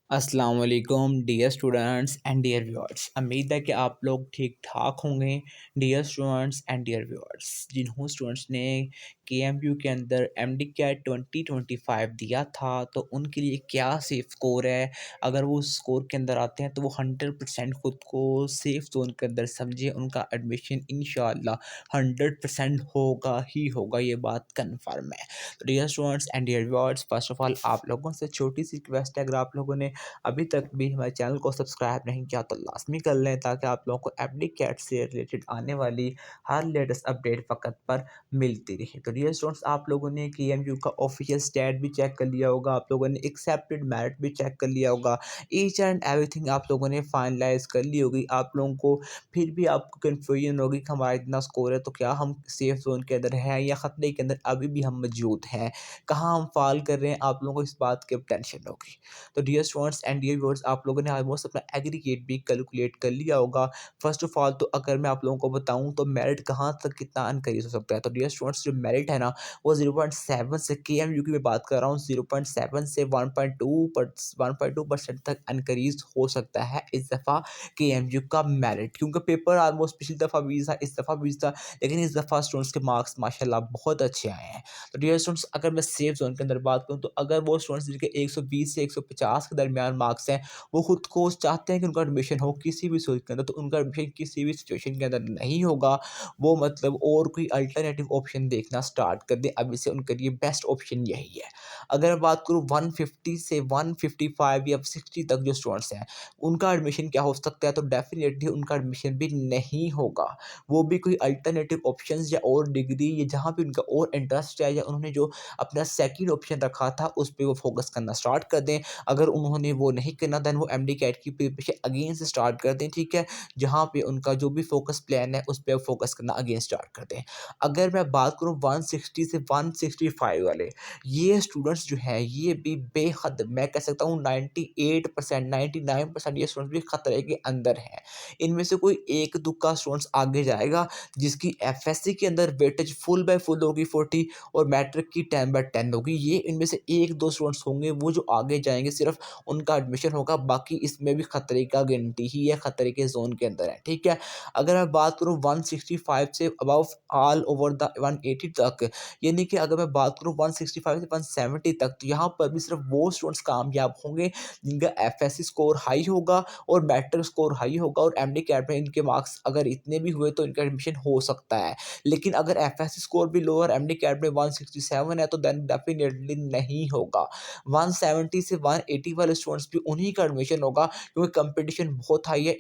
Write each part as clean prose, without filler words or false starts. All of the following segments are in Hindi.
अस्सलाम वालेकुम dear students and dear viewers. उम्मीद है कि आप लोग ठीक ठाक होंगे। Dear students and dear viewers, जिन्हों स्टूडेंट्स ने केएमयू के अंदर एमडी कैट 2025 दिया था तो उनके लिए क्या सेफ स्कोर है। अगर वो स्कोर के अंदर आते हैं तो वो 100% खुद को सेफ जोन के अंदर समझे, उनका एडमिशन इंशाल्लाह 100% होगा ही होगा, ये बात कन्फर्म है। तो dear students and dear viewers, first of all आप लोगों से छोटी सी रिक्वेस्ट है, अगर आप लोगों ने अभी तक भी हमारे चैनल को सब्सक्राइब नहीं किया तो लाज़मी कर लें, ताकि आप लोगों को एफडी कैट से रिलेटेड आने वाली हर लेटेस्ट अपडेट वक़्त पर मिलती रहे। तो डियर स्टूडेंट्स, आप लोगों ने केएमयू का ऑफिशियल स्टैट भी चेक कर लिया होगा, आप लोगों ने एक्सेप्टेड मेरिट भी चेक कर लिया होगा, ईच एंड एवरीथिंग आप लोगों ने फाइनलाइज़ कर ली होगी। आप लोगों को फिर भी आपको कन्फ्यूजन होगी कि हमारा इतना स्कोर है तो क्या हम सेफ ज़ोन के अंदर हैं या खतरे के अंदर अभी भी हम मौजूद हैं, कहाँ हम फ़ॉल कर रहे हैं, आप लोगों को इस बात की अब टेंशन होगी। तो dear students and dear viewers, आप लोगों ने ऑलमोस्ट अपना एग्रीगेट भी कैलकुलेट कर लिया होगा। फर्स्ट ऑफ ऑल तो अगर मैं आप लोगों को बताऊं तो मेरिट कहाँ तक कितना इनक्रीज हो सकता है, तो डियर स्टूडेंट्स जो मेरिट है ना वो 0.7 से, केएमयू की मैं बात कर रहा हूँ, 0.7 से 1.2% तक इनक्रीज हो सकता है इस दफ़ा केएमयू का मेरिट, क्योंकि पेपर ऑलमोस्ट पिछली दफ़ा भी था, इस दफ़ा भी था, लेकिन इस दफ़ा स्टूडेंट्स के मार्क्स माशाल्लाह बहुत अच्छे आए हैं। तो डियर स्टूडेंट्स, अगर मैं सेफ जोन के अंदर बात करूँ तो अगर वो स्टूडेंट्स जिनके 120 से 150 के दरमियान मार्क्स हैं, वो खुद को चाहते हैं कि उनका एडमिशन हो किसी भी सूरत के अंदर, तो उनका एडमिशन किसी भी सिचुएशन के अंदर नहीं होगा। वो मतलब और कोई अल्टरनेटिव ऑप्शन देखना स्टार्ट कर दें, अभी से उनके लिए बेस्ट ऑप्शन यही है। अगर मैं बात करूँ 150 से 155 या 60 तक जो स्टूडेंट्स हैं, उनका एडमिशन क्या हो सकता है, तो डेफिनेटली उनका एडमिशन भी नहीं होगा। वो भी कोई अल्टरनेटिव ऑप्शंस या और डिग्री या जहाँ पे उनका और इंटरेस्ट है या उन्होंने जो अपना सेकंड ऑप्शन रखा था उस पे वो फोकस करना स्टार्ट कर दें। अगर उन्होंने वो नहीं करना देन वो एमडी कैट की प्रिपरेशन अगेन से स्टार्ट कर दें, ठीक है। जहाँ पे उनका जो भी फोकस प्लान है उस पे फोकस करना अगेन स्टार्ट कर दें। अगर मैं बात करूँ 160 से 165 वाले, ये स्टूडेंट्स जो हैं ये भी बेहद, मैं कह सकता हूँ 98% 99% ये स्टूडेंट्स भी खतरे के अंदर हैं। इनमें से कोई एक दुक्का स्टूडेंट्स आगे जाएगा जिसकी एफएससी के अंदर वेटेज फुल बाय फुल होगी 40 और मैट्रिक की 10/10 होगी। ये इनमें से 1-2 स्टूडेंट्स होंगे वो जो आगे जाएँगे, सिर्फ़ उनका एडमिशन होगा, बाकी इसमें भी खतरे का गिनती ही है, खतरे के ज़ोन के अंदर है, ठीक है। अगर मैं बात करूँ 165 से अबव ऑल ओवर द 180 तक, यानी कि अगर मैं बात करूँ 165 से 170 तक, तो यहाँ पर भी सिर्फ़ वो स्टूडेंट्स कामयाब होंगे जिनका एफएससी स्कोर हाई होगा और मैट्रिक स्कोर हाई होगा, और एमडी कैट में इनके मार्क्स अगर इतने भी हुए तो इनका एडमिशन हो सकता है। लेकिन अगर एफएससी स्कोर भी लो और एमडी कैट में 167 है तो देन डेफिनेटली नहीं होगा। 170 से 180 वाले स्टूडेंट्स भी उन्हीं का एडमिशन होगा, क्योंकि कंपटीशन बहुत हाई है।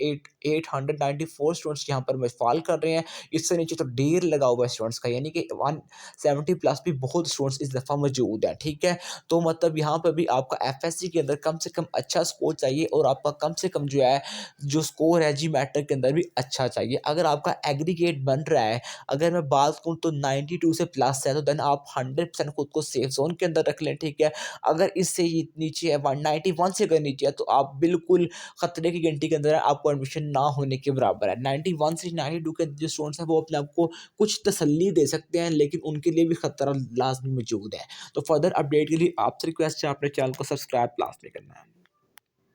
894 स्टूडेंट्स यहाँ पर फॉल कर रहे हैं, इससे नीचे तो ढेर लगा हुआ है स्टूडेंट्स का, यानी कि 170 प्लस भी बहुत स्टूडेंट्स इस दफ़ा मौजूद हैं, ठीक है। तो मतलब यहाँ पर भी आपका एफएससी के अंदर कम से कम अच्छा स्कोर चाहिए, और आपका कम से कम जो है जो स्कोर है जी मैट्रिक के अंदर भी अच्छा चाहिए। अगर आपका एग्रीगेट बन रहा है, अगर मैं बात करूँ तो 92 से प्लस है, तो देन आप 100% खुद को सेफ ज़ोन के अंदर रख लें, ठीक है। अगर इससे ये नीचे है 191 से अगर नीचे है तो आप बिल्कुल खतरे की घंटी के अंदर है, आपको एडमिशन ना होने के बराबर है। 91 से 92 के जो स्टूडेंट्स हैं वो अपने आप को कुछ तसल्ली दे सकते हैं, लेकिन उनके लिए भी खतरा लाज़मी मौजूद है। तो फर्दर अपडेट के लिए आपसे रिक्वेस्ट है, अपने चैनल को सब्सक्राइब लाज़मी करना है।